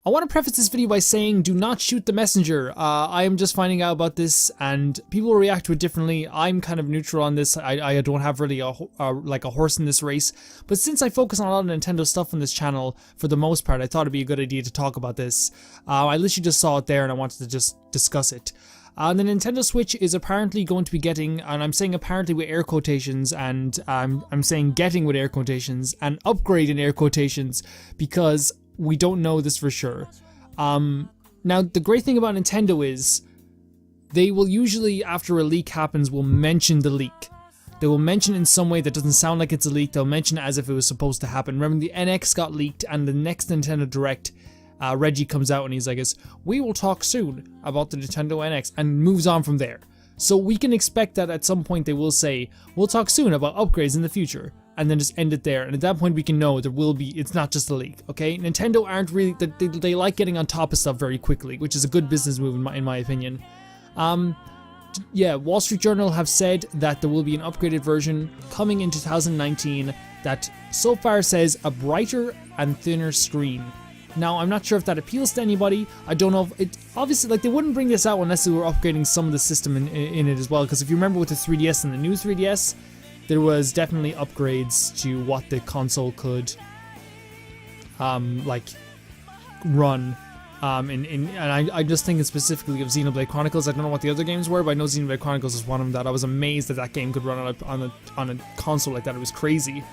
I want to preface this video by saying do not shoot the messenger. I am just finding out about this and people will react to it differently. I'm kind of neutral on this. I don't have really a horse in this race. But since I focus on a lot of Nintendo stuff on this channel for the most part, I thought it'd be a good idea to talk about this. I literally just saw it there and I wanted to just discuss it. The Nintendo Switch is apparently going to be getting, and I'm saying apparently with air quotations, and I'm saying getting with air quotations, an upgrade in air quotations, because we don't know this for sure. Now, the great thing about Nintendo is they will usually, after a leak happens, will mention the leak. They will mention in some way that doesn't sound like it's a leak. They'll mention it as if it was supposed to happen. Remember, the NX got leaked, and the next Nintendo Direct, Reggie comes out and he's like, we will talk soon about the Nintendo NX, and moves on from there. So we can expect that at some point they will say, we'll talk soon about upgrades in the future, and then just end it there. And at that point we can know there will be, it's not just a leak, okay? Nintendo aren't really, they like getting on top of stuff very quickly, which is a good business move in my opinion. Yeah, Wall Street Journal have said that there will be an upgraded version coming in 2019 that so far says a brighter and thinner screen. Now, I'm not sure if that appeals to anybody. I don't know if it, obviously, like, they wouldn't bring this out unless they were upgrading some of the system in it as well, because if you remember with the 3DS and the new 3DS, there was definitely upgrades to what the console could, like, run. And I just think specifically of Xenoblade Chronicles. I don't know what the other games were, but I know Xenoblade Chronicles is one of them that I was amazed that that game could run on a console like that. It was crazy.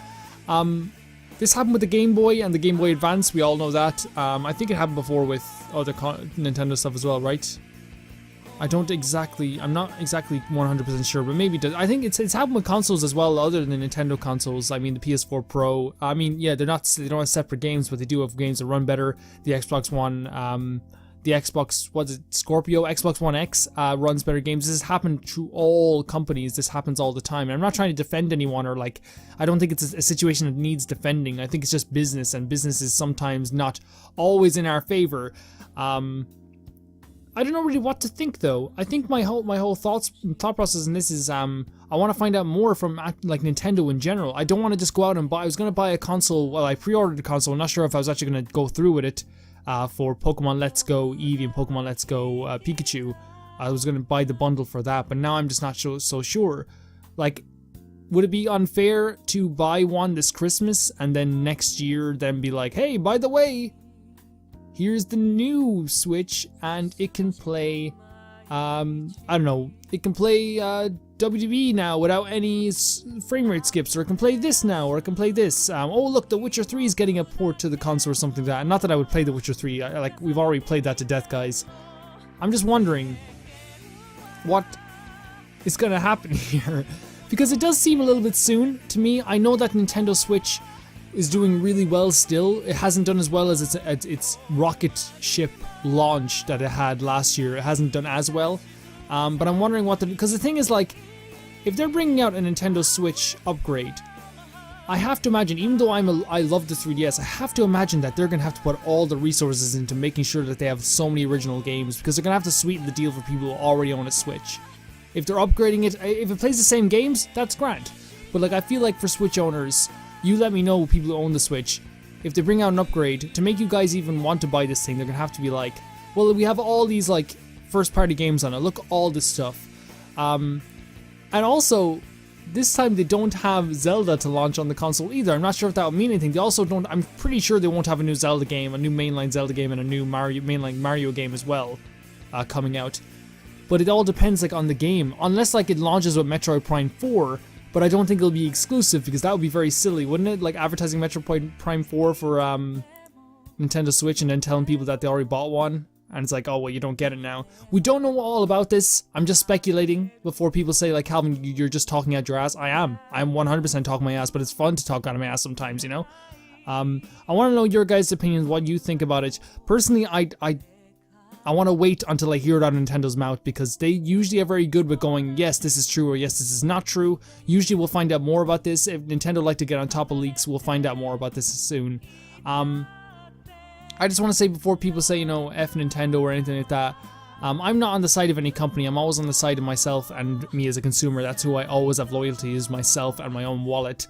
This happened with the Game Boy and the Game Boy Advance, we all know that. I think it happened before with other Nintendo stuff as well, right? I'm not exactly 100% sure, but maybe it does. I think it's happened with consoles as well, other than the Nintendo consoles. I mean, the PS4 Pro. I mean, yeah, they don't have separate games, but they do have games that run better. The Xbox One, the Xbox, what's it, Scorpio, Xbox One X runs better games. This has happened to all companies. This happens all the time. And I'm not trying to defend anyone or like, I don't think it's a situation that needs defending. I think it's just business, and business is sometimes not always in our favor. I don't know really what to think though. I think my whole thought process in this is I want to find out more from like Nintendo in general. I don't want to just go out and buy. I was going to buy a console. Well, I pre-ordered a console. I'm not sure if I was actually going to go through with it. For Pokemon Let's Go Eevee and Pokemon Let's Go Pikachu. I was going to buy the bundle for that, but now I'm just not so sure. Like, would it be unfair to buy one this Christmas and then next year then be like, hey, by the way, here's the new Switch and it can play, I don't know, it can play WWE now without any frame rate skips, or it can play this now, or it can play this. Oh look, The Witcher 3 is getting a port to the console or something like that. Not that I would play The Witcher 3, like we've already played that to death, guys. I'm just wondering what is gonna happen here, because it does seem a little bit soon to me. I know that Nintendo Switch is doing really well still. It hasn't done as well as its rocket ship launch that it had last year. It hasn't done as well. But I'm wondering what because the thing is, like, if they're bringing out a Nintendo Switch upgrade, I have to imagine, even though I love the 3DS, I have to imagine that they're gonna have to put all the resources into making sure that they have so many original games, because they're gonna have to sweeten the deal for people who already own a Switch. If they're upgrading it, if it plays the same games, that's grand. But like, I feel like for Switch owners, you let me know, people who own the Switch, if they bring out an upgrade, to make you guys even want to buy this thing, they're gonna have to be like, well, we have all these like first party games on it, look, all this stuff. And also, this time they don't have Zelda to launch on the console either. I'm not sure if that would mean anything. They also don't, I'm pretty sure they won't have a new Zelda game, a new mainline Zelda game, and a new mainline Mario game as well coming out. But it all depends like on the game, unless like it launches with Metroid Prime 4, but I don't think it'll be exclusive, because that would be very silly, wouldn't it? Like advertising Metroid Prime 4 for Nintendo Switch and then telling people that they already bought one. And it's like, oh, well, you don't get it now. We don't know all about this. I'm just speculating before people say, like, Calvin, you're just talking out your ass. I am. I'm 100% talking my ass, but it's fun to talk out of my ass sometimes, you know? I want to know your guys' opinions, what you think about it. Personally, I want to wait until I hear it out of Nintendo's mouth, because they usually are very good with going, yes, this is true, or yes, this is not true. Usually we'll find out more about this. If Nintendo like to get on top of leaks, we'll find out more about this soon. I just want to say before people say, you know, F Nintendo or anything like that, I'm not on the side of any company. I'm always on the side of myself and me as a consumer. That's who I always have loyalty, is myself and my own wallet.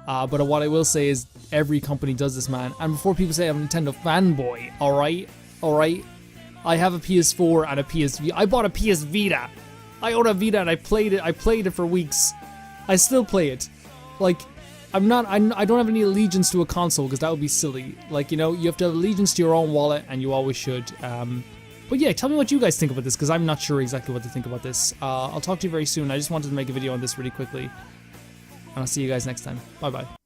But what I will say is every company does this, man. And before people say I'm a Nintendo fanboy, alright? Alright? I have a PS4 and a PS Vita. I bought a PS Vita. I own a Vita and I played it for weeks. I still play it. Like, I don't have any allegiance to a console because that would be silly. Like, you know, you have to have allegiance to your own wallet, and you always should. But yeah, tell me what you guys think about this, because I'm not sure exactly what to think about this. I'll talk to you very soon. I just wanted to make a video on this really quickly. And I'll see you guys next time. Bye bye.